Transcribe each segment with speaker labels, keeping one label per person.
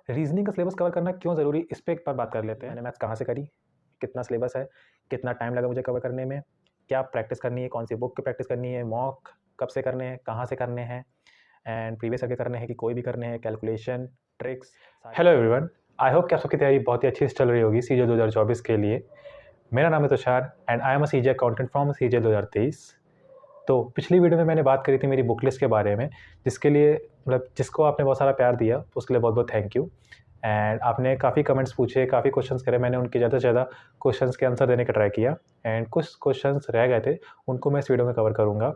Speaker 1: Reasoning का syllabus cover करना क्यों ज़रूरी, इस पे एक बार बात कर लेते हैं। मैंने मैथ्स कहाँ से करी, कितना सिलेबस है, कितना टाइम लगा मुझे कवर करने में, क्या प्रैक्टिस करनी है, कौन सी बुक की प्रैक्टिस करनी है, मॉक कब से करने हैं, कहाँ से करने हैं, एंड प्रीवियस ईयर के करने हैं कि कोई भी करने हैं, calculation, tricks. Hello everyone, I hope कि आप सबकी तैयारी बहुत ही अच्छी से चल रही होगी सीजे 2024 के लिए। मेरा नाम है Tushar and I am a CJ accountant from CJ 2023। तो पिछली वीडियो में मैंने बात करी थी मेरी बुक लिस्ट के बारे में, जिसके लिए जिसको आपने बहुत सारा प्यार दिया, उसके लिए बहुत बहुत थैंक यू। एंड आपने काफ़ी कमेंट्स पूछे, काफ़ी क्वेश्चंस करे, मैंने उनके ज़्यादा से ज़्यादा क्वेश्चंस के आंसर देने का ट्राई किया। एंड कुछ क्वेश्चंस रह गए थे, उनको मैं इस वीडियो में कवर करूँगा।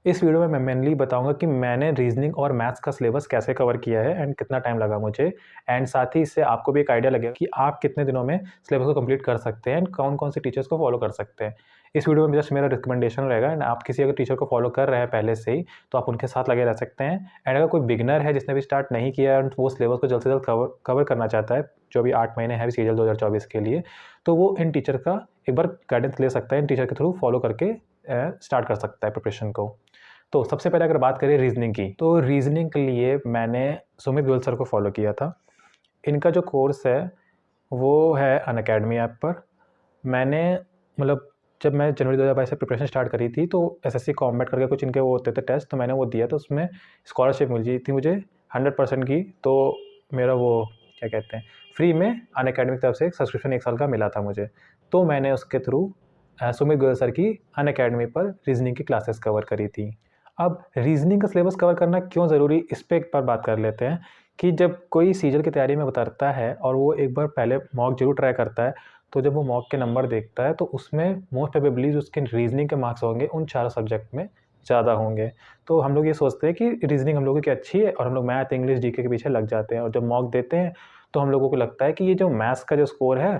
Speaker 1: इस वीडियो में मैं मेनली बताऊंगा कि मैंने रीजनिंग और मैथ्स का सिलेबस कैसे कवर किया है एंड कितना टाइम लगा मुझे, एंड साथ ही इससे आपको भी एक आइडिया लगेगा कि आप कितने दिनों में सिलेबस को कंप्लीट कर सकते हैं एंड कौन कौन से टीचर्स को फॉलो कर सकते हैं। इस वीडियो में जस्ट मेरा रिकमेंडेशन रहेगा, एंड आप किसी अगर टीचर को फॉलो कर रहे हैं पहले से ही तो आप उनके साथ लगे रह सकते हैं। एंड अगर कोई बिगनर है जिसने भी स्टार्ट नहीं किया एंड वो सिलेबस को जल्द से जल्द कवर करना चाहता है, जो भी 8 महीने है सीजल 2024 के लिए, तो वो इन टीचर का एक बार गाइडेंस ले सकता है, इन टीचर के थ्रू फॉलो करके स्टार्ट कर सकता है प्रिपरेशन को। तो सबसे पहले अगर बात करें रीजनिंग की, तो रीजनिंग के लिए मैंने सुमित गोयल सर को फॉलो किया था। इनका जो कोर्स है वो है अनअकैडमी ऐप पर। मैंने जब मैं जनवरी 2022 से प्रिपरेशन स्टार्ट करी थी तो एसएससी कॉम्बैट करके कुछ इनके वो होते थे टेस्ट, तो मैंने वो दिया, तो उसमें स्कॉलरशिप मिल गई थी मुझे 100% की। तो मेरा वो क्या कहते हैं, फ्री में अनअकैडमी की तरफ से एक सब्सक्रिप्शन 1 साल का मिला था मुझे, तो मैंने उसके थ्रू सुमित गोयल सर की अनअकैडमी पर रीजनिंग की क्लासेस कवर करी थी। अब रीजनिंग का सिलेबस कवर करना क्यों ज़रूरी, इस पर एक बार बात कर लेते हैं कि जब कोई सीजल की तैयारी में उतरता है और वो एक बार पहले मॉक जरूर ट्राई करता है, तो जब वो मॉक के नंबर देखता है तो उसमें मोस्ट प्रोबेबली जो उसके रीजनिंग के मार्क्स होंगे उन 4 सब्जेक्ट में ज़्यादा होंगे। तो हम लोग ये सोचते हैं कि रीजनिंग हम लोगों की अच्छी है और हम लोग मैथ, इंग्लिश, जीके के पीछे लग जाते हैं, और जब मॉक देते हैं तो हम लोगों को लगता है कि ये जो मैथ्स का जो स्कोर है,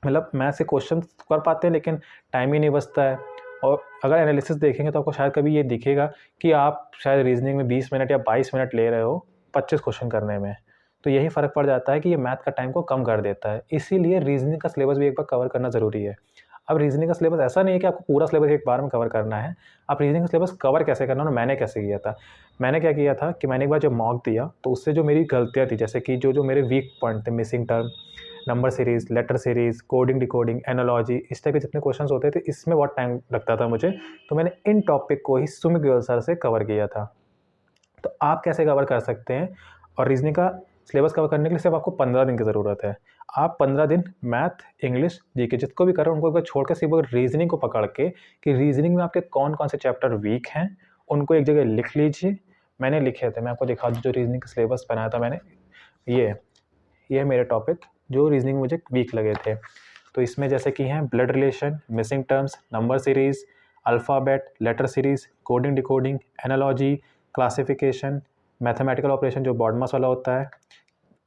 Speaker 1: मैथ्स से क्वेश्चन कर पाते हैं लेकिन टाइम ही नहीं बचता है। और अगर एनालिसिस देखेंगे तो आपको शायद कभी ये दिखेगा कि आप शायद रीजनिंग में 20 मिनट या 22 मिनट ले रहे हो 25 क्वेश्चन करने में। तो यही फ़र्क पड़ जाता है कि ये मैथ का टाइम को कम कर देता है, इसीलिए रीजनिंग का सिलेबस भी एक बार कवर करना ज़रूरी है। अब रीजनिंग का सिलेबस ऐसा नहीं है कि आपको पूरा सिलेबस एक बार में कवर करना है। आप रीजनिंग का सिलेबस कवर कैसे करना है, मैंने कैसे किया था, मैंने क्या किया था कि मैंने एक बार जब मॉक दिया तो उससे जो मेरी गलतियाँ थी, जैसे कि जो मेरे वीक पॉइंट थे, missing term, number series, letter series, coding, decoding, analogy, इस टाइप के जितने क्वेश्चंस होते थे इसमें बहुत टाइम लगता था मुझे, तो मैंने इन टॉपिक को ही सुमित गोयल सर से कवर किया था। तो आप कैसे कवर कर सकते हैं, और रीजनिंग का सिलेबस कवर करने के लिए सिर्फ आपको 15 दिन की ज़रूरत है। आप 15 दिन मैथ, इंग्लिश, जीके जिसको भी कर रहे हो उनको एक बार छोड़ के सिर्फ रीजनिंग को पकड़ के कि रीजनिंग में आपके कौन कौन से चैप्टर वीक हैं उनको एक जगह लिख लीजिए। मैंने लिखे थे, मैं आपको दिखा दूँ जो रीजनिंग का सिलेबस बनाया था मैंने, ये है मेरे टॉपिक जो रीजनिंग मुझे वीक लगे थे। तो इसमें जैसे कि हैं blood relation, missing terms, number series, alphabet, letter series, coding, decoding, analogy, classification, mathematical operation जो बॉड मास वाला होता है।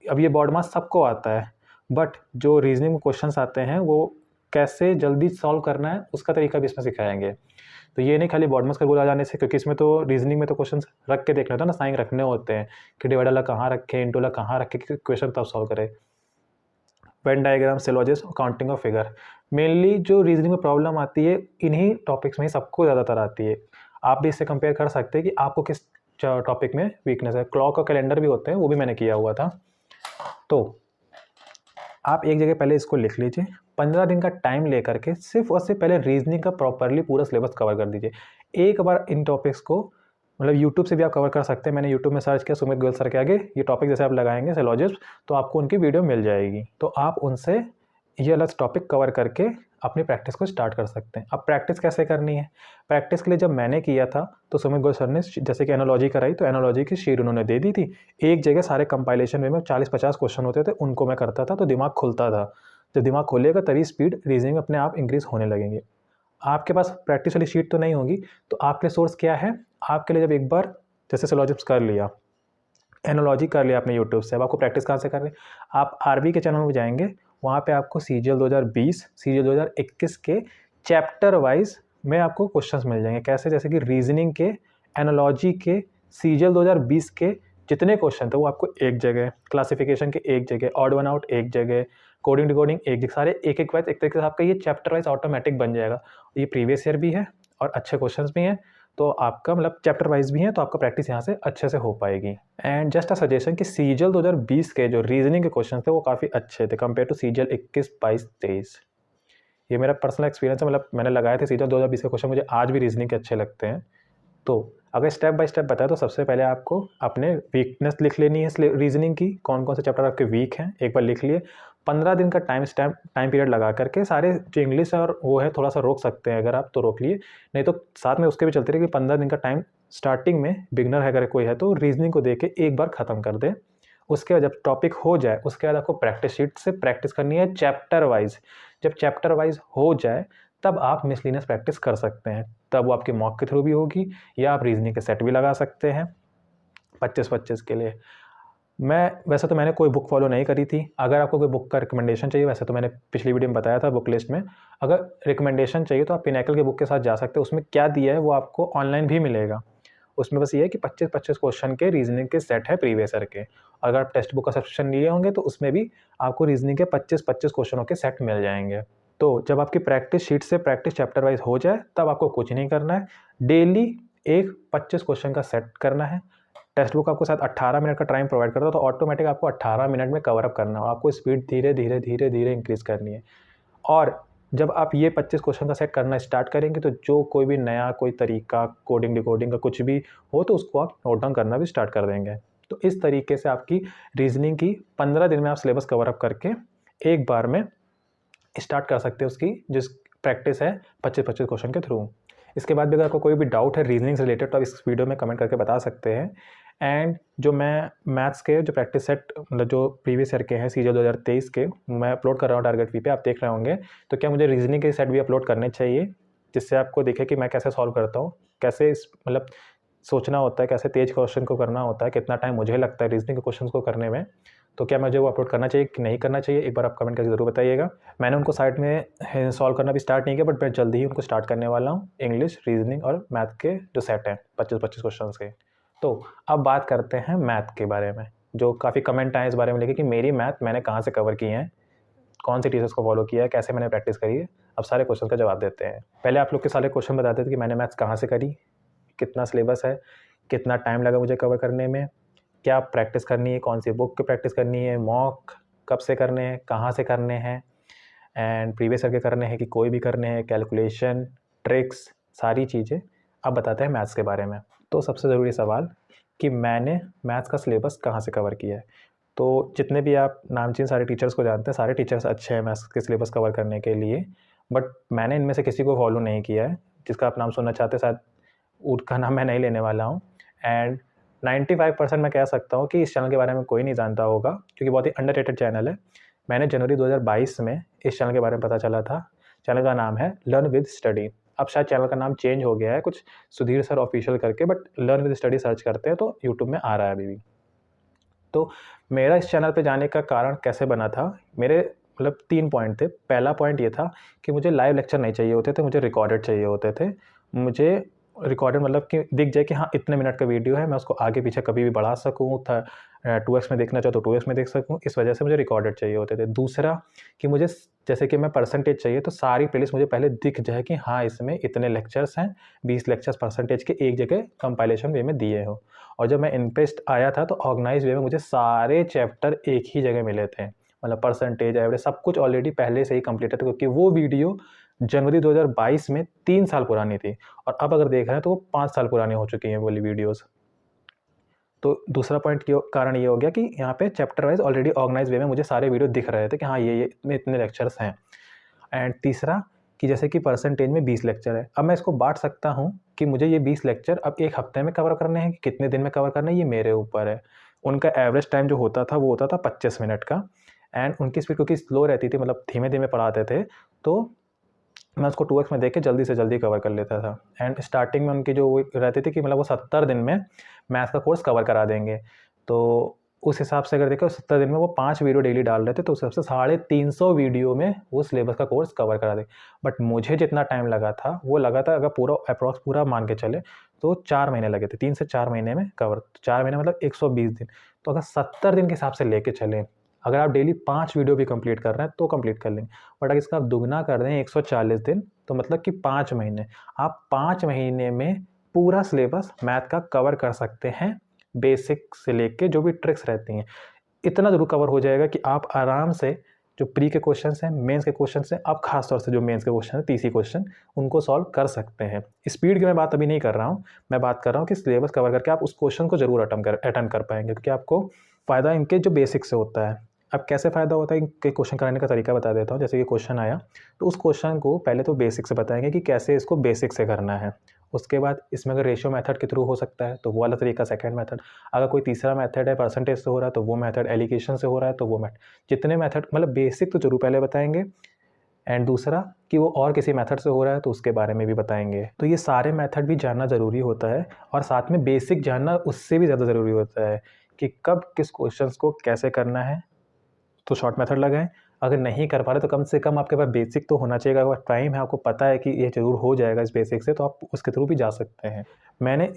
Speaker 1: अब ये बॉड मास सबको आता है, बट जो रीजनिंग में क्वेश्चंस आते हैं वो कैसे जल्दी सॉल्व करना है उसका तरीका भी इसमें सिखाएंगे। तो ये नहीं खाली बॉड मास का गोल आ जाने से, क्योंकि इसमें तो रीजनिंग में तो क्वेश्चंस रख के देखना होता है ना, साइन रखने होते हैं कि डिवाइडर ला कहाँ रखे, इंटू ला कहाँ रखे कि क्वेश्चन तब सॉल्व करे। वेन डायग्राम, सिलॉजिस्ट और काउंटिंग ऑफ फिगर, मेनली जो रीजनिंग में प्रॉब्लम आती है इन्हीं टॉपिक्स में ही सबको ज़्यादातर आती है। आप भी इससे कंपेयर कर सकते हैं कि आपको किस टॉपिक में वीकनेस है। क्लॉक और कैलेंडर भी होते हैं, वो भी मैंने किया हुआ था। तो आप एक जगह पहले इसको लिख लीजिए, 15 दिन का टाइम लेकर के सिर्फ और सिर्फ पहले रीजनिंग का प्रॉपरली पूरा सिलेबस कवर कर दीजिए। एक बार इन टॉपिक्स को यूट्यूब से भी आप कवर कर सकते हैं। मैंने यूट्यूब में सर्च किया सुमित गोयल सर के आगे ये टॉपिक जैसे आप लगाएंगे सिलॉजिस्ट, तो आपको उनकी वीडियो मिल जाएगी, तो आप उनसे ये अलग टॉपिक कवर करके अपनी प्रैक्टिस को स्टार्ट कर सकते हैं। अब प्रैक्टिस कैसे करनी है, प्रैक्टिस के लिए जब मैंने किया था तो सुमित गोयल सर ने जैसे कि एनालॉजी कराई, तो एनालॉजी की शीट उन्होंने दे दी थी। एक जगह सारे कंपाइलेशन में 40-50 क्वेश्चन होते थे, उनको मैं करता था, तो दिमाग खुलता था। जब दिमाग खोलेगा तभी स्पीड रीजनिंग अपने आप इंक्रीज होने लगेंगे। आपके पास प्रैक्टिस वाली शीट तो नहीं होगी, तो आपके लिए सोर्स क्या है, आपके लिए जब एक बार जैसे सिलॉजिस्ट कर लिया, एनालॉजी कर लिया आपने यूट्यूब से, अब आपको प्रैक्टिस कहाँ से करनी, आप आरबी के चैनल में जाएंगे, वहाँ पे आपको सीजीएल 2020, सीजीएल 2021 के चैप्टर वाइज में आपको क्वेश्चंस मिल जाएंगे। कैसे, जैसे कि रीजनिंग के, एनालॉजी के, सीजीएल 2020 के जितने क्वेश्चन थे वो आपको एक जगह, क्लासिफिकेशन के एक जगह, ऑड वन आउट एक जगह, कोडिंग डिकोडिंग एक जगह, सारे एक एक वाइज एक तरीके से आपका ये चैप्टर वाइज ऑटोमेटिक बन जाएगा। ये प्रीवियस ईयर भी है और अच्छे क्वेश्चंस भी हैं, तो आपका मतलब चैप्टर वाइज भी है, तो आपका प्रैक्टिस यहाँ से अच्छे से हो पाएगी। एंड जस्ट अ सजेशन कि सीजीएल 2020 के जो रीजनिंग के क्वेश्चन थे वो काफ़ी अच्छे थे कंपेयर टू सीजीएल 21, 22, 23। ये मेरा पर्सनल एक्सपीरियंस है, मतलब मैंने लगाए थे सीजीएल 2020 के क्वेश्चन, मुझे आज भी रीजनिंग के अच्छे लगते हैं। तो अगर स्टेप बाय स्टेप बताए तो सबसे पहले आपको अपने वीकनेस लिख लेनी है रीजनिंग की, कौन कौन से चैप्टर आपके वीक हैं एक बार लिख लिए। 15 दिन का टाइम पीरियड लगा करके सारे जो इंग्लिश और वो है थोड़ा सा रोक सकते हैं अगर आप तो रोक लिए, नहीं तो साथ में उसके भी चलते रहे कि 15 दिन का टाइम स्टार्टिंग में बिगनर है अगर कोई है तो रीजनिंग को देके एक बार ख़त्म कर दे। उसके बाद जब टॉपिक हो जाए उसके बाद आपको प्रैक्टिस शीट से प्रैक्टिस करनी है चैप्टर वाइज। जब चैप्टर वाइज हो जाए तब आप मिसलिनियस प्रैक्टिस कर सकते हैं, तब वो आपके मॉक के थ्रू भी होगी या आप रीजनिंग के सेट भी लगा सकते हैं 25-25 के लिए। वैसे तो मैंने कोई बुक फॉलो नहीं करी थी, अगर आपको कोई बुक का रिकमेंडेशन चाहिए, वैसे तो मैंने पिछली वीडियो में बताया था बुक लिस्ट में, अगर रिकमेंडेशन चाहिए तो आप पिनैकल के बुक के साथ जा सकते हैं, उसमें क्या दिया है वो आपको ऑनलाइन भी मिलेगा। उसमें बस ये है कि 25-25 क्वेश्चन के रीजनिंग के सेट है प्रीवियस ईयर के। अगर आप टेक्स्ट बुक का सब्सक्रिप्शन लिए होंगे तो उसमें भी आपको रीजनिंग के 25-25 क्वेश्चनों के सेट मिल जाएंगे। तो जब आपकी प्रैक्टिस शीट से प्रैक्टिस चैप्टर वाइज हो जाए तब आपको कुछ नहीं करना है, डेली एक 25 क्वेश्चन का सेट करना है। टेक्स्ट बुक आपको साथ 18 मिनट का टाइम प्रोवाइड करता है, तो ऑटोमेटिक आपको 18 मिनट में कवर अप करना है, आपको स्पीड धीरे धीरे धीरे धीरे इंक्रीज करनी है। और जब आप ये 25 क्वेश्चन का सेट करना स्टार्ट करेंगे तो जो कोई भी नया कोई तरीका कोडिंग डिकोडिंग का कुछ भी हो तो उसको आप नोट डाउन करना भी स्टार्ट कर देंगे। तो इस तरीके से आपकी रीजनिंग की 15 दिन में आप सिलेबस कवर अप करके एक बार में स्टार्ट कर सकते हैं उसकी जिस प्रैक्टिस है 25-25 क्वेश्चन के थ्रू। इसके बाद भी अगर आपको कोई भी डाउट है रीजनिंग से रिलेटेड तो आप इस वीडियो में कमेंट करके बता सकते हैं। एंड जो मैं मैथ्स के जो प्रैक्टिस सेट मतलब जो प्रीवियस ईयर के हैं सीजीएल 2023 के मैं अपलोड कर रहा हूँ टारगेट वी पे, आप देख रहे होंगे, तो क्या मुझे रीजनिंग के सेट भी अपलोड करने चाहिए जिससे आपको दिखे कि मैं कैसे सॉल्व करता हूँ, कैसे मतलब सोचना होता है, कैसे तेज क्वेश्चन को करना होता है, कितना टाइम मुझे लगता है रीजनिंग के क्वेश्चन को करने में। तो क्या मुझे वो अपलोड करना चाहिए कि नहीं करना चाहिए, एक बार आप कमेंट करके ज़रूर बताइएगा। मैंने उनको साइट में सॉल्व करना भी स्टार्ट नहीं किया, बट मैं जल्दी ही उनको स्टार्ट करने वाला हूँ, इंग्लिश रीजनिंग और मैथ के जो सेट हैं 25-25 क्वेश्चन के। तो अब बात करते हैं मैथ के बारे में, जो काफ़ी कमेंट आए इस बारे में लेके कि मेरी मैथ मैंने कहाँ से कवर की है, कौन से टीचर्स को फॉलो किया है, कैसे मैंने प्रैक्टिस करी है। अब सारे क्वेश्चन का जवाब देते हैं। पहले आप लोग के सारे क्वेश्चन बताते थे कि मैंने मैथ्स कहाँ से करी, कितना सिलेबस है, कितना टाइम लगा मुझे कवर करने में, क्या प्रैक्टिस करनी है, कौन सी बुक की प्रैक्टिस करनी है, मॉक कब से करने हैं, कहाँ से करने हैं, एंड प्रीवियस ईयर के करने हैं कि कोई भी करने हैं, कैलकुलेशन ट्रिक्स सारी चीज़ें। अब बताते हैं मैथ्स के बारे में। तो सबसे ज़रूरी सवाल कि मैंने मैथ्स का सिलेबस कहाँ से कवर किया है। तो जितने भी आप नामचीन सारे टीचर्स को जानते हैं, सारे टीचर्स अच्छे हैं मैथ्स के सिलेबस कवर करने के लिए, बट मैंने इनमें से किसी को फॉलो नहीं किया है। जिसका आप नाम सुनना चाहते हैं शायद उसका नाम मैं नहीं लेने वाला हूँ। एंड 95% मैं कह सकता हूँ कि इस चैनल के बारे में कोई नहीं जानता होगा क्योंकि बहुत ही अंडररेटेड चैनल है। मैंने जनवरी 2022 में इस चैनल के बारे में पता चला था। चैनल का नाम है लर्न विद स्टडी। अब शायद चैनल का नाम चेंज हो गया है कुछ सुधीर सर ऑफिशियल करके, but learn with study search करते हैं तो यूट्यूब में आ रहा है अभी भी। तो मेरा इस चैनल पे जाने का कारण कैसे बना था, मेरे मतलब 3 पॉइंट थे। पहला पॉइंट ये था कि मुझे लाइव लेक्चर नहीं चाहिए होते थे, मुझे रिकॉर्डेड चाहिए होते थे। मुझे रिकॉर्डेड मतलब कि दिख जाए कि हाँ इतने मिनट का वीडियो है, मैं उसको आगे पीछे कभी भी बढ़ा सकूँ, 2x में देखना चाहो तो 2x में देख सकूँ, इस वजह से मुझे रिकॉर्डेड चाहिए होते थे। दूसरा कि मुझे जैसे कि मैं परसेंटेज चाहिए तो सारी प्लेलिस्ट मुझे पहले दिख जाए कि हाँ इसमें इतने लेक्चर्स हैं, 20 लेक्चर्स परसेंटेज के एक जगह कंपाइलेशन वे में दिए हो। और जब मैं इनपेस्ट आया था तो ऑर्गेनाइज वे में मुझे सारे चैप्टर एक ही जगह मिले थे, मतलब परसेंटेज एवरेज सब कुछ ऑलरेडी पहले से ही कंप्लीट है, क्योंकि वो वीडियो जनवरी 2022 में 3 साल पुरानी थी और अब अगर देख रहे हैं तो वो 5 साल पुरानी हो चुकी हैं वाली वीडियोस। तो दूसरा पॉइंट कारण ये हो गया कि यहाँ पे chapter wise already organise way में मुझे सारे वीडियो दिख रहे थे कि हाँ ये इतने लेक्चर्स हैं। एंड तीसरा कि जैसे कि परसेंटेज में 20 लेक्चर है, अब मैं इसको बांट सकता हूँ कि मुझे ये 20 लेक्चर अब एक हफ्ते में कवर करने हैं कि कितने दिन में कवर करने हैं, ये मेरे ऊपर है। उनका एवरेज टाइम जो होता था वो होता था 25 मिनट का। एंड उनकी स्पीड क्योंकि स्लो रहती थी, मतलब धीमे धीमे पढ़ाते थे, तो मैं उसको 2x में देख के जल्दी से जल्दी कवर कर लेता था। एंड स्टार्टिंग में उनकी जो रहती थी कि मतलब वो 70 दिन में मैथ्स का कोर्स कवर करा देंगे, तो उस हिसाब से अगर देखें 70 दिन में वो 5 वीडियो डेली डाल रहे थे, तो उस हिसाब से 350 वीडियो में वो सिलेबस का कोर्स कवर करा दे। बट मुझे जितना टाइम लगा था वो लगा था, अगर पूरा अप्रॉक्स पूरा मान के चले तो 4 महीने लगे थे, 3 से 4 महीने में कवर। 4 महीने मतलब 120 दिन। तो अगर 70 दिन के हिसाब से लेके चलें, अगर आप डेली 5 वीडियो भी कंप्लीट कर रहे हैं तो कंप्लीट कर लेंगे। बट अगर इसका आप दुगना कर दें 140 दिन, तो मतलब कि 5 महीने, आप 5 महीने में पूरा सिलेबस मैथ का कवर कर सकते हैं, बेसिक से लेके जो भी ट्रिक्स रहती हैं इतना ज़रूर कवर हो जाएगा कि आप आराम से जो प्री के क्वेश्चन हैं, मेंस के क्वेश्चन हैं, आप खास तौर से जो मेंस के क्वेश्चन हैं 30 क्वेश्चन उनको सॉल्व कर सकते हैं। स्पीड की मैं बात अभी नहीं कर रहा हूँ, मैं बात कर रहा हूँ कि सिलेबस कवर करके आप उस क्वेश्चन को जरूर अटेंड कर पाएंगे, क्योंकि आपको फ़ायदा इनके जो बेसिक से होता है। अब कैसे फ़ायदा होता है, इनके क्वेश्चन कराने का तरीका बता देता हूँ। जैसे कि क्वेश्चन आया तो उस क्वेश्चन को पहले तो बेसिक से बताएंगे कि कैसे इसको बेसिक से करना है। उसके बाद इसमें अगर रेशियो मेथड के थ्रू हो सकता है तो वो वाला तरीका सेकंड मेथड। अगर कोई तीसरा मेथड है परसेंटेज से हो रहा है तो वो मेथड, एलिगेशन से हो रहा है तो वो मेथड। जितने मेथड मतलब बेसिक तो जरूर पहले बताएंगे, एंड दूसरा कि वो और किसी मेथड से हो रहा है तो उसके बारे में भी बताएंगे। तो ये सारे मेथड भी जानना ज़रूरी होता है, और साथ में बेसिक जानना उससे भी ज़्यादा ज़रूरी होता है कि कब किस क्वेश्चंस को कैसे करना है। तो शॉर्ट मेथड लगाएं। अगर नहीं कर पा रहे तो कम से कम आपके पास बेसिक तो होना चाहिए। अगर टाइम है, आपको पता है कि ये ज़रूर हो जाएगा इस बेसिक से, तो आप उसके थ्रू भी जा सकते हैं। मैंने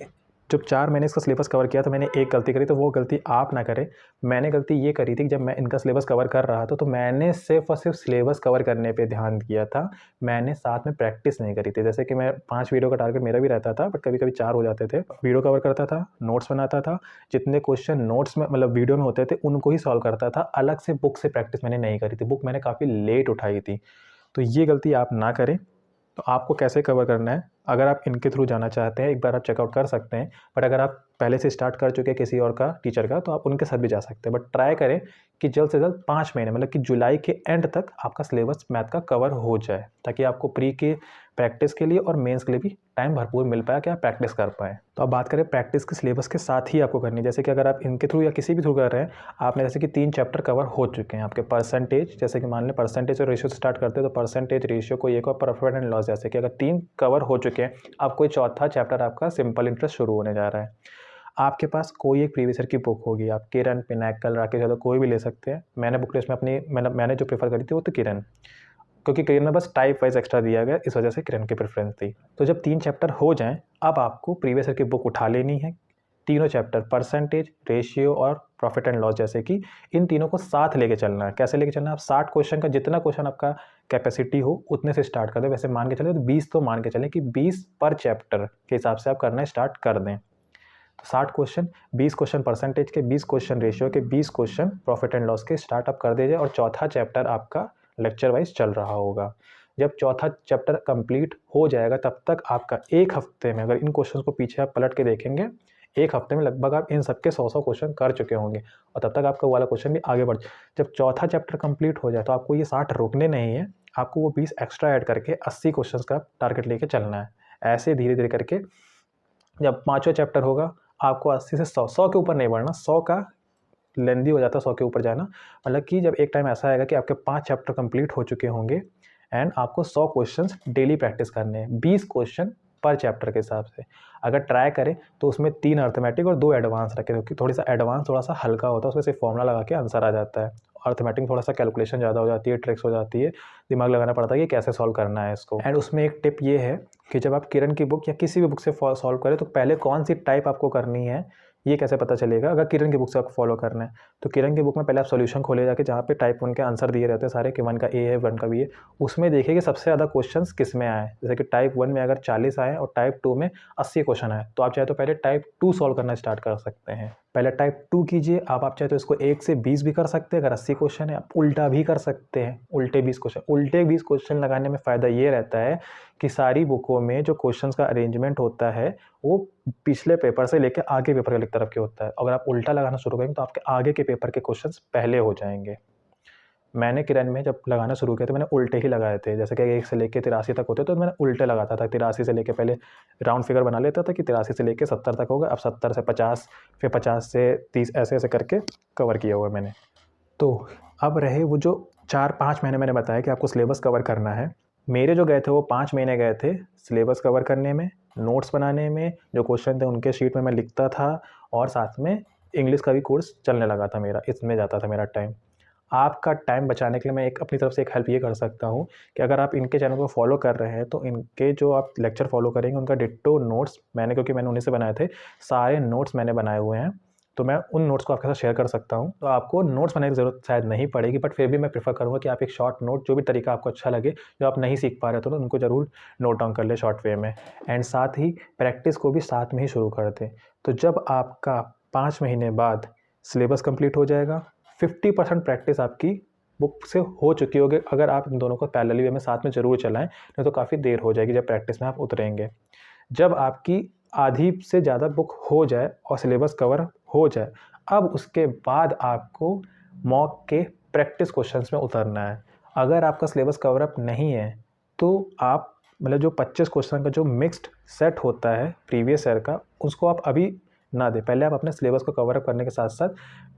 Speaker 1: जब 4 महीने इसका सिलेबस कवर किया तो मैंने एक गलती करी, तो वो गलती आप ना करें। मैंने गलती ये करी थी कि जब मैं इनका सिलेबस कवर कर रहा था तो मैंने सिर्फ और सिर्फ सिलेबस कवर करने पे ध्यान दिया था, मैंने साथ में प्रैक्टिस नहीं करी थी। जैसे कि मैं 5 वीडियो का टारगेट मेरा भी रहता था, बट कभी कभी 4 हो जाते थे। वीडियो कवर करता था, नोट्स बनाता था, जितने क्वेश्चन नोट्स में मतलब वीडियो में होते थे उनको ही सॉल्व करता था। अलग से बुक से प्रैक्टिस मैंने नहीं करी थी, बुक मैंने काफ़ी लेट उठाई थी। तो ये गलती आप ना करें। तो आपको कैसे कवर करना है, अगर आप इनके थ्रू जाना चाहते हैं एक बार आप चेकआउट कर सकते हैं, बट अगर आप पहले से स्टार्ट कर चुके हैं किसी और का टीचर का तो आप उनके साथ भी जा सकते हैं। बट ट्राई करें कि जल्द से जल्द 5 महीने मतलब कि जुलाई के एंड तक आपका सिलेबस मैथ का कवर हो जाए, ताकि आपको प्री के प्रैक्टिस के लिए और मेंस के लिए भी टाइम भरपूर मिल पाए कि आप प्रैक्टिस कर पाएँ। तो अब बात करें प्रैक्टिस के सिलेबस के साथ ही आपको करनी है। जैसे कि अगर आप इनके थ्रू या किसी भी थ्रू कर रहे हैं, आपने जैसे कि 3 चैप्टर कवर हो चुके हैं आपके। परसेंटेज, जैसे कि मान लें परसेंटेज और रेशियो से स्टार्ट करते हैं तो परसेंटेज, रेशियो को एक और प्रॉफिट एंड लॉस, जैसे कि अगर 3 कवर हो चुके हैं, अब कोई चौथा चैप्टर आपका सिंपल इंटरेस्ट शुरू होने जा रहा है। आपके पास कोई एक प्रीवियस ईयर की बुक होगी, आप किरण, पिनाकल, राकेश यादव कोई भी ले सकते हैं। मैंने बुक लिस्ट में अपनी मैंने जो प्रेफर करी थी वो तो किरण, क्योंकि किरण में बस टाइप वाइज एक्स्ट्रा दिया गया, इस वजह से किरण की प्रेफरेंस थी। तो जब 3 चैप्टर हो जाएं, अब आपको प्रीवियस ईयर की बुक उठा लेनी है। तीनों चैप्टर परसेंटेज, रेशियो और प्रॉफिट एंड लॉस, जैसे कि इन तीनों को साथ लेके चलना है। कैसे लेके चलना है, आप 60 क्वेश्चन का जितना क्वेश्चन आपका कैपेसिटी हो उतने से स्टार्ट कर दें। वैसे मान के चले तो 20 तो मान के चलें कि 20 पर चैप्टर के हिसाब से आप करना स्टार्ट कर दें। तो 60 क्वेश्चन, 20 क्वेश्चन परसेंटेज के, 20 क्वेश्चन रेशियो के, 20 क्वेश्चन प्रॉफिट एंड लॉस के स्टार्ट अप कर दीजिए, और चौथा चैप्टर आपका लेक्चर वाइज चल रहा होगा। जब चौथा चैप्टर कंप्लीट हो जाएगा तब तक आपका एक हफ्ते में, अगर इन क्वेश्चन को पीछे आप पलट के देखेंगे, एक हफ्ते में लगभग आप इन सबके 100 क्वेश्चन कर चुके होंगे, और तब तक आपका वाला क्वेश्चन भी आगे बढ़। जब चौथा चैप्टर कंप्लीट हो जाए तो आपको ये 60 रोकने नहीं है, आपको वो 20 एक्स्ट्रा ऐड करके 80 क्वेश्चन का टारगेट लेके चलना है। ऐसे धीरे धीरे करके जब 5वां चैप्टर होगा, आपको 80 से 100 के ऊपर नहीं बढ़ना, 100 का लेंदी हो जाता है 100 के ऊपर जाना। मतलब कि जब एक टाइम ऐसा आएगा कि आपके 5 चैप्टर कंप्लीट हो चुके होंगे एंड आपको 100 क्वेश्चंस डेली प्रैक्टिस करने हैं, 20 क्वेश्चन पर चैप्टर के हिसाब से। अगर ट्राई करें तो उसमें 3 अर्थमेटिक और 2 एडवांस रखें, क्योंकि थोड़ी सा एडवांस थोड़ा सा हल्का होता है, उसमें से फॉर्मूला लगा के आंसर आ जाता है। अर्थमेटिक थोड़ा सा कैलकुलेशन ज़्यादा हो जाती है, ट्रिक्स हो जाती है, दिमाग लगाना पड़ता है कि कैसे सॉल्व करना है इसको। एंड उसमें एक टिप ये है कि जब आप किरण की बुक या किसी भी बुक से सॉल्व करें तो पहले कौन सी टाइप आपको करनी है ये कैसे पता चलेगा। अगर किरण की बुक से आपको फॉलो करना है तो किरण की बुक में पहले आप सॉल्यूशन खोले जाके, जहाँ पे टाइप 1 के आंसर दिए रहते हैं सारे, कि 1 का ए है, 1 का बी है, उसमें देखिए कि सबसे ज़्यादा क्वेश्चंस किस में आए। जैसे कि टाइप 1 में अगर 40 आए और टाइप 2 में 80 क्वेश्चन आए, तो आप चाहे तो पहले टाइप 2 सॉल्व करना स्टार्ट कर सकते हैं। पहले टाइप 2 कीजिए। आप चाहे तो इसको 1 से 20 भी कर सकते हैं। अगर 80 क्वेश्चन है, आप उल्टा भी कर सकते हैं, उल्टे 20 क्वेश्चन। उल्टे 20 क्वेश्चन लगाने में फ़ायदा ये रहता है कि सारी बुकों में जो क्वेश्चंस का अरेंजमेंट होता है वो पिछले पेपर से लेकर आगे पेपर की तरफ के होता है। अगर आप उल्टा लगाना शुरू करेंगे तो आपके आगे के पेपर के क्वेश्चंस पहले हो जाएंगे। मैंने किरण में जब लगाना शुरू किया तो मैंने उल्टे ही लगाए थे। जैसे कि 1 से लेकर 83 तक होते तो मैंने उल्टे लगाता था। 83 से लेकर पहले राउंड फिगर बना लेता था कि 83 से लेकर 70 तक होगा। अब 70 से 50, फिर 50 से 30, ऐसे ऐसे करके कवर किया हुआ है मैंने। तो अब रहे वो जो 4-5 महीने मैंने बताया कि आपको सिलेबस कवर करना है। मेरे जो गए थे वो 5 महीने गए थे सिलेबस कवर करने में, नोट्स बनाने में, जो क्वेश्चन थे उनके शीट में मैं लिखता था, और साथ में इंग्लिश का भी कोर्स चलने लगा था मेरा, इसमें जाता था मेरा टाइम। आपका टाइम बचाने के लिए मैं अपनी तरफ से एक हेल्प ये कर सकता हूँ कि अगर आप इनके चैनल को फॉलो कर रहे हैं तो इनके जो आप लेक्चर फॉलो करेंगे उनका डिट्टो नोट्स क्योंकि मैंने उन्हीं से बनाए थे, सारे नोट्स मैंने बनाए हुए हैं। तो मैं उन नोट्स को आपके साथ शेयर कर सकता हूँ। तो आपको नोट्स बनाने की ज़रूरत शायद नहीं पड़ेगी, बट फिर भी मैं प्रेफर करूँगा कि आप एक शॉर्ट नोट, जो भी तरीका आपको अच्छा लगे, जो आप नहीं सीख पा रहे हो तो उनको ज़रूर नोट डाउन कर ले शॉर्ट वे में। एंड साथ ही प्रैक्टिस को भी साथ में ही शुरू कर दें। तो जब आपका 5 महीने बाद सिलेबस कंप्लीट हो जाएगा, 50% प्रैक्टिस आपकी बुक से हो चुकी होगी। अगर आप इन दोनों को पैरेलली वे में साथ में ज़रूर चलाएं, नहीं तो काफ़ी देर हो जाएगी जब प्रैक्टिस में आप उतरेंगे। जब आपकी आधी से ज़्यादा बुक हो जाए और सिलेबस कवर हो जाए, अब उसके बाद आपको मॉक के प्रैक्टिस क्वेश्चंस में उतरना है। अगर आपका सिलेबस कवर अप नहीं है तो आप मतलब जो 25 क्वेश्चन का जो मिक्स्ड सेट होता है प्रीवियस ईयर का, उसको आप अभी ना दें। पहले आप अपने सिलेबस को कवर अप करने के साथ साथ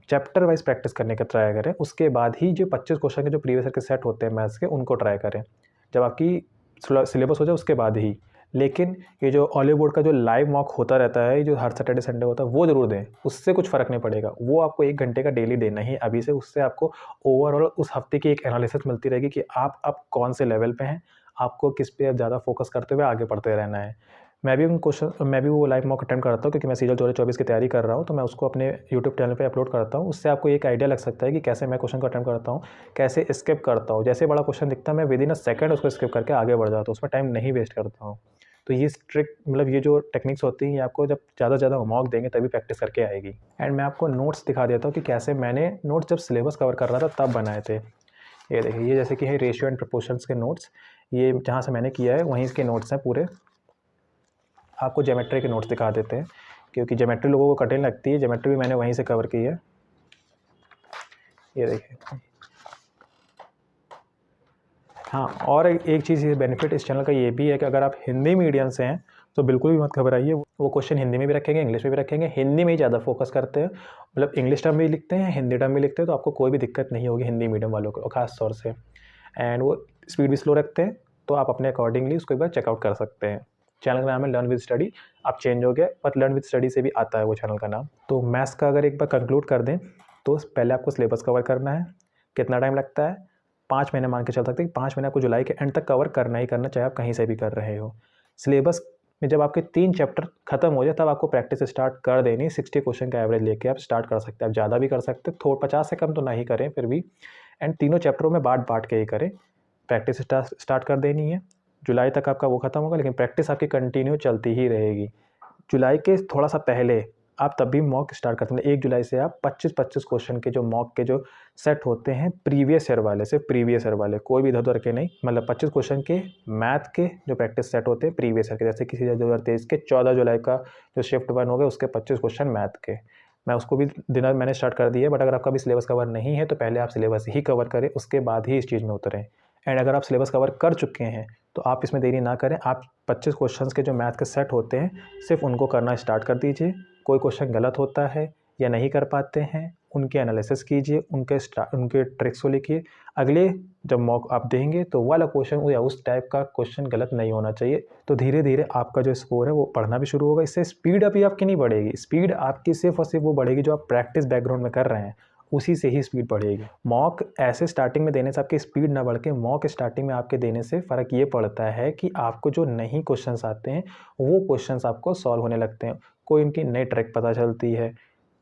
Speaker 1: चैप्टर वाइज प्रैक्टिस करने का ट्राई करें। उसके बाद ही जो 25 क्वेश्चन के जो प्रीवियस ईयर के सेट होते हैं मैथ्स के, उनको ट्राई करें जब आपकी सिलेबस हो जाए उसके बाद ही। लेकिन ये जो ऑलिव बोर्ड का जो लाइव मॉक होता रहता है, जो हर सैटरडे संडे होता है, वो ज़रूर दें। उससे कुछ फ़र्क नहीं पड़ेगा, वो आपको 1 घंटे का डेली देना ही अभी से। उससे आपको ओवरऑल उस हफ्ते की एक एनालिसिस मिलती रहेगी कि आप अब कौन से लेवल पे हैं, आपको किस पे ज़्यादा फोकस करते हुए आगे बढ़ते रहना है। मैं भी वो लाइव मॉक अटेम्प्ट करता हूँ, क्योंकि मैं सीजन 2024 की तैयारी कर रहा हूँ, तो मैं उसको अपने यूट्यूब चैनल पे अपलोड करता हूँ। उससे आपको एक आइडिया लग सकता है कि कैसे मैं क्वेश्चन को अटेम्प्ट करता हूँ, कैसे स्किप करता हूँ। जैसे बड़ा क्वेश्चन दिखता है, मैं विदिन अ सेकंड उसको स्किप करके आगे बढ़ जाता हूँ, उसमें टाइम नहीं वेस्ट करता हूँ। तो ये ट्रिक मतलब ये जो टेक्निक्स होती हैं, ये आपको जब ज़्यादा से ज़्यादा मॉक देंगे तभी प्रैक्टिस करके आएगी। एंड मैं आपको नोट्स दिखा देता हूँ कि कैसे मैंने नोट्स जब सिलेबस कवर कर रहा था तब बनाए थे। ये देखिए, ये जैसे कि है रेशियो एंड प्रपोर्शंस के नोट्स, ये जहाँ से मैंने किया है वहीं के नोट्स हैं पूरे। आपको ज्योमेट्री के नोट्स दिखा देते हैं, क्योंकि ज्योमेट्री लोगों को कठिन लगती है। ज्योमेट्री भी मैंने वहीं से कवर की है। ये देखिए। हाँ, और एक चीज़, ये बेनिफिट इस चैनल का ये भी है कि अगर आप हिंदी मीडियम से हैं तो बिल्कुल भी मत घबराइए। वो क्वेश्चन हिंदी में भी रखेंगे, इंग्लिश में भी रखेंगे। हिंदी में ही ज़्यादा फोकस करते हैं, मतलब इंग्लिश टर्म भी लिखते हैं, हिंदी टर्म भी लिखते हैं, तो आपको कोई भी दिक्कत नहीं होगी हिंदी मीडियम वालों को खास तौर से। एंड वो स्पीड भी स्लो रखते हैं, तो आप अपने अकॉर्डिंगली उसको एक बार चेकआउट कर सकते हैं। चैनल का नाम है लर्न विद स्टडी। आप चेंज हो गया, बट लर्न विद स्टडी से भी आता है वो चैनल का नाम। तो मैथ्स का अगर एक बार कंक्लूड कर दें, तो पहले आपको सिलेबस कवर करना है। कितना टाइम लगता है? 5 महीने मान के चल सकते हैं। 5 महीने आपको जुलाई के एंड तक कवर करना ही करना, चाहे आप कहीं से भी कर रहे हो। सिलेबस में जब आपके 3 चैप्टर खत्म हो जाए, तब आपको प्रैक्टिस स्टार्ट कर देनी। 60 क्वेश्चन का एवरेज लेके आप स्टार्ट कर सकते हैं। आप ज़्यादा भी कर सकते हैं, 50 से कम तो नहीं करें फिर भी। एंड तीनों चैप्टरों में बाँट के ही करें। प्रैक्टिस स्टार्ट कर देनी है। जुलाई तक आपका वो खत्म होगा, लेकिन प्रैक्टिस आपकी कंटिन्यू चलती ही रहेगी। जुलाई के थोड़ा सा पहले आप तब भी मॉक स्टार्ट करते हैं। 1 जुलाई से आप 25-25 क्वेश्चन के जो मॉक के जो सेट होते हैं प्रीवियस ईयर वाले, सिर्फ प्रीवियस ईयर वाले, कोई भी इधर-उधर के नहीं, मतलब 25 क्वेश्चन के मैथ के जो प्रैक्टिस सेट होते हैं प्रीवियस ईयर के, जैसे किसी 2023 के 14 जुलाई का जो शिफ्ट 1 हो गया, उसके 25 क्वेश्चन मैथ के। मैं उसको भी दिन मैंने स्टार्ट कर दिया है, बट अगर आपका भी सिलेबस कवर नहीं है तो पहले आप सिलेबस ही कवर करें, उसके बाद ही इस चीज़ में उतरें। एंड अगर आप सिलेबस कवर कर चुके हैं तो आप इसमें देरी ना करें। आप 25 क्वेश्चंस के जो मैथ के सेट होते हैं, सिर्फ उनको करना स्टार्ट कर दीजिए। कोई क्वेश्चन गलत होता है या नहीं कर पाते हैं, उनके एनालिसिस कीजिए, उनके ट्रिक्स को लिखिए। अगले जब मॉक आप देंगे तो वाला क्वेश्चन या उस टाइप का क्वेश्चन गलत नहीं होना चाहिए। तो धीरे धीरे आपका जो स्कोर है वो बढ़ना भी शुरू होगा। इससे स्पीड अभी आपकी नहीं बढ़ेगी, स्पीड आपकी सिर्फ और सिर्फ वो बढ़ेगी जो आप प्रैक्टिस बैकग्राउंड में कर रहे हैं, उसी से ही स्पीड बढ़ेगी। मॉक ऐसे स्टार्टिंग में देने से आपकी स्पीड ना बढ़ के, मॉक स्टार्टिंग में आपके देने से फ़र्क ये पड़ता है कि आपको जो नहीं क्वेश्चंस आते हैं वो क्वेश्चंस आपको सॉल्व होने लगते हैं। कोई उनकी नई ट्रिक पता चलती है,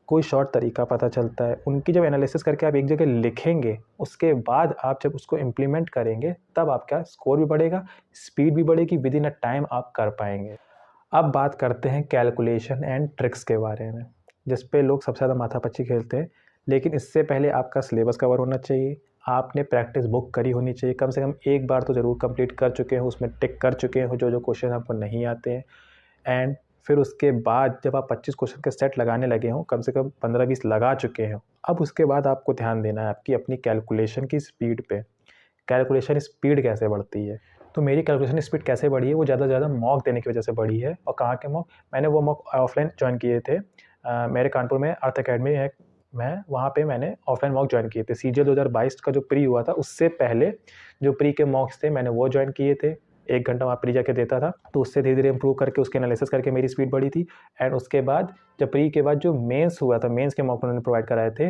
Speaker 1: कोई शॉर्ट तरीका पता चलता है। उनकी जब एनालिसिस करके आप एक जगह लिखेंगे, उसके बाद आप जब उसको इम्प्लीमेंट करेंगे, तब आपका स्कोर भी बढ़ेगा, स्पीड भी बढ़ेगी, विद इन अ टाइम आप कर पाएंगे। अब बात करते हैं कैलकुलेशन एंड ट्रिक्स के बारे में, जिस पे लोग सबसे ज़्यादा माथापच्ची खेलते हैं। लेकिन इससे पहले आपका सिलेबस कवर होना चाहिए, आपने प्रैक्टिस बुक करी होनी चाहिए, कम से कम एक बार तो ज़रूर कंप्लीट कर चुके हो, उसमें टिक कर चुके हो जो जो क्वेश्चन आपको नहीं आते हैं। एंड फिर उसके बाद जब आप 25 क्वेश्चन के सेट लगाने लगे हों, कम से कम 15-20 लगा चुके हो, अब उसके बाद आपको ध्यान देना है आपकी अपनी कैलकुलेशन की स्पीड पे। कैलकुलेशन स्पीड कैसे बढ़ती है? तो मेरी कैलकुलेशन स्पीड कैसे बढ़ी है, वो ज़्यादा से ज़्यादा मॉक देने की वजह से बढ़ी है। और कहाँ के मॉक? मैंने वो मॉक ऑफलाइन ज्वाइन किए थे। मेरे कानपुर में अर्थ अकेडमी है, मैं वहाँ पे मैंने ऑफलाइन मॉक ज्वाइन किए थे। सीजीएल 2022 का जो प्री हुआ था, उससे पहले जो प्री के मॉक्स थे मैंने वो ज्वाइन किए थे। 1 घंटा वहाँ प्री जाके देता था, तो उससे धीरे-धीरे इम्प्रूव करके उसके एनालिसिस करके मेरी स्पीड बढ़ी थी। एंड उसके बाद जब प्री के बाद जो मेंस हुआ था, मेंस के मॉक उन्होंने प्रोवाइड कराए थे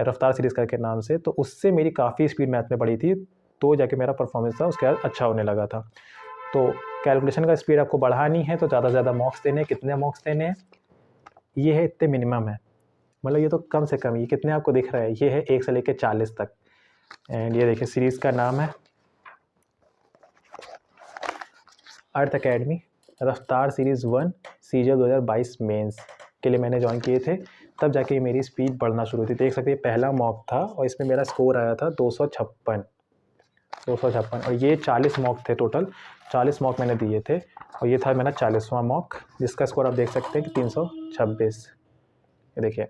Speaker 1: रफ्तार सीरीज़ करके नाम से, तो उससे मेरी काफ़ी स्पीड मैथ में बढ़ी थी। तो जाके मेरा परफॉर्मेंस था उसके बाद अच्छा होने लगा था। तो कैलकुलेशन का स्पीड आपको बढ़ानी है तो ज़्यादा से ज़्यादा मॉक्स देने हैं। कितने मॉक्स देने हैं? ये है, इतने मिनिमम है। मतलब ये तो कम से कम, ये कितने आपको दिख रहा है, ये है 1 से लेकर 40 तक। एंड ये देखिए सीरीज़ का नाम है अर्थ एकेडमी रफ्तार सीरीज़ 1 सीजन 2022 मेंस के लिए मैंने ज्वाइन किए थे, तब जाके मेरी स्पीड बढ़ना शुरू हुई थी। देख सकते हैं पहला मॉक था और इसमें मेरा स्कोर आया था 256 और ये 40 मॉक थे टोटल, 40 मॉक मैंने दिए थे और ये था मेरा 40वां मॉक, जिसका स्कोर आप देख सकते हैं कि 326। ये देखिए,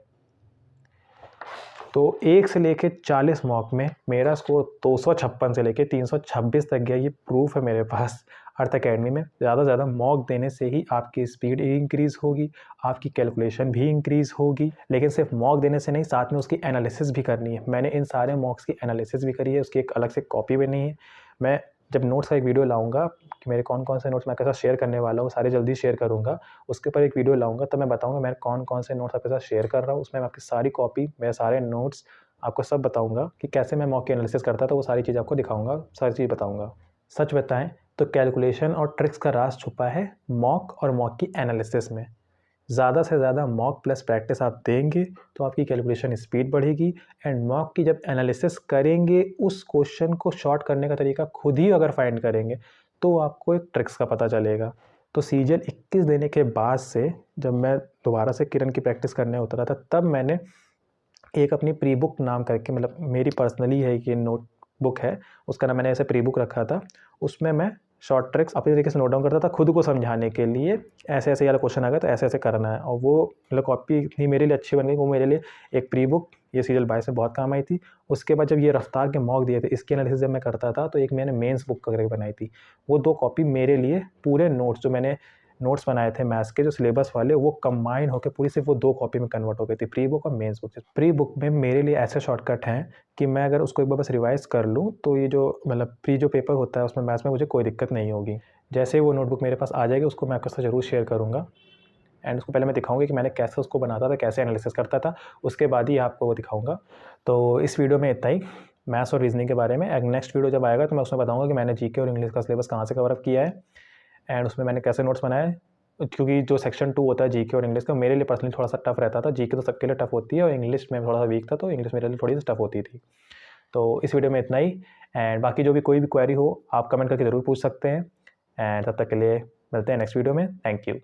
Speaker 1: तो 1 से लेके 40 मॉक में मेरा स्कोर 256 से लेके 326 तक गया। ये प्रूफ है मेरे पास अर्थ एकेडमी में ज़्यादा से ज़्यादा मॉक देने से ही आपकी स्पीड इंक्रीज़ होगी, आपकी कैलकुलेशन भी इंक्रीज़ होगी। लेकिन सिर्फ मॉक देने से नहीं, साथ में उसकी एनालिसिस भी करनी है। मैंने इन सारे मॉक्स की एनालिसिस भी करी है, उसकी एक अलग से कॉपी बनी है। मैं जब नोट्स का एक वीडियो लाऊंगा कि मेरे कौन कौन से नोट्स मैं आपके साथ शेयर करने वाला हूँ, सारे जल्दी शेयर करूँगा, उसके ऊपर एक वीडियो लाऊंगा, तब मैं बताऊँगा मैं कौन कौन से नोट्स आपके साथ शेयर कर रहा हूँ। उसमें मैं आपकी सारी कॉपी, मेरे सारे नोट्स आपको सब बताऊंगा कि कैसे मैं मॉक की एनालिसिस करता था, वो सारी चीज़ आपको दिखाऊंगा, सारी चीज़ बताऊंगा। सच बताएं तो कैलकुलेशन और ट्रिक्स का राज छुपा है मॉक और मॉक की एनालिसिस में। ज़्यादा से ज़्यादा मॉक प्लस प्रैक्टिस आप देंगे तो आपकी कैलकुलेशन स्पीड बढ़ेगी। एंड मॉक की जब एनालिसिस करेंगे, उस क्वेश्चन को शॉर्ट करने का तरीका खुद ही अगर फाइंड करेंगे तो आपको एक ट्रिक्स का पता चलेगा। तो सीजन 21 देने के बाद से जब मैं दोबारा से किरण की प्रैक्टिस करने उतरा था, तब मैंने एक अपनी प्री बुक नाम करके, मतलब मेरी पर्सनली है कि नोटबुक है, उसका नाम मैंने ऐसे प्री बुक रखा था। उसमें मैं शॉर्ट ट्रिक्स अपनी तरीके से नोट डाउन करता था खुद को समझाने के लिए, ऐसे ऐसे वाला क्वेश्चन आ गया तो ऐसे ऐसे करना है। और वो मतलब कॉपी इतनी मेरे लिए अच्छी बन गई, वो मेरे लिए एक प्री बुक ये सीरियल 22 में बहुत काम आई थी। उसके बाद जब ये रफ्तार के मॉक दिए थे, इसकी एनालिसिस जब मैं करता था, तो एक मैंने मेंस बुक करके बनाई थी। वो 2 कॉपी मेरे लिए पूरे नोट्स, जो मैंने नोट्स बनाए थे मैथ्स के जो सिलेबस वाले, वो कंबाइन होकर पूरी सिर्फ वो 2 कॉपी में कन्वर्ट हो गई थी, प्री बुक और मेंस बुक। प्री बुक में मेरे लिए ऐसे शॉर्टकट हैं कि मैं अगर उसको एक बार बस रिवाइज़ कर लूँ तो ये जो मतलब प्री जो पेपर होता है उसमें मैथ्स में मुझे कोई दिक्कत नहीं होगी। जैसे ही वो नोटबुक मेरे पास आ जाएगी, उसको मैं आपके साथ ज़रूर शेयर करूँगा। एंड उसको पहले मैं दिखाऊंगा कि मैंने कैसे उसको बनाता था, कैसे एनालिसिस करता था, उसके बाद ही आपको वो दिखाऊंगा। तो इस वीडियो में इतना ही मैथ्स और रीजनिंग के बारे में। नेक्स्ट वीडियो जब आएगा तो मैं उसमें बताऊंगा कि मैंने जीके और इंग्लिश का सिलेबस कहाँ से कवर अप किया है एंड उसमें मैंने कैसे नोट्स बनाए। क्योंकि जो सेक्शन 2 होता है जीके और इंग्लिश का, मेरे लिए पर्सनली थोड़ा सा टफ रहता था। जीके तो सबके लिए टफ होती है और इंग्लिश में थोड़ा सा वीक था, तो इंग्लिश मेरे लिए थोड़ी सी टफ होती थी। तो इस वीडियो में इतना ही। एंड बाकी जो भी कोई भी क्वेरी हो आप कमेंट करके ज़रूर पूछ सकते हैं। एंड तब तक के लिए मिलते हैं नेक्स्ट वीडियो में। Thank you.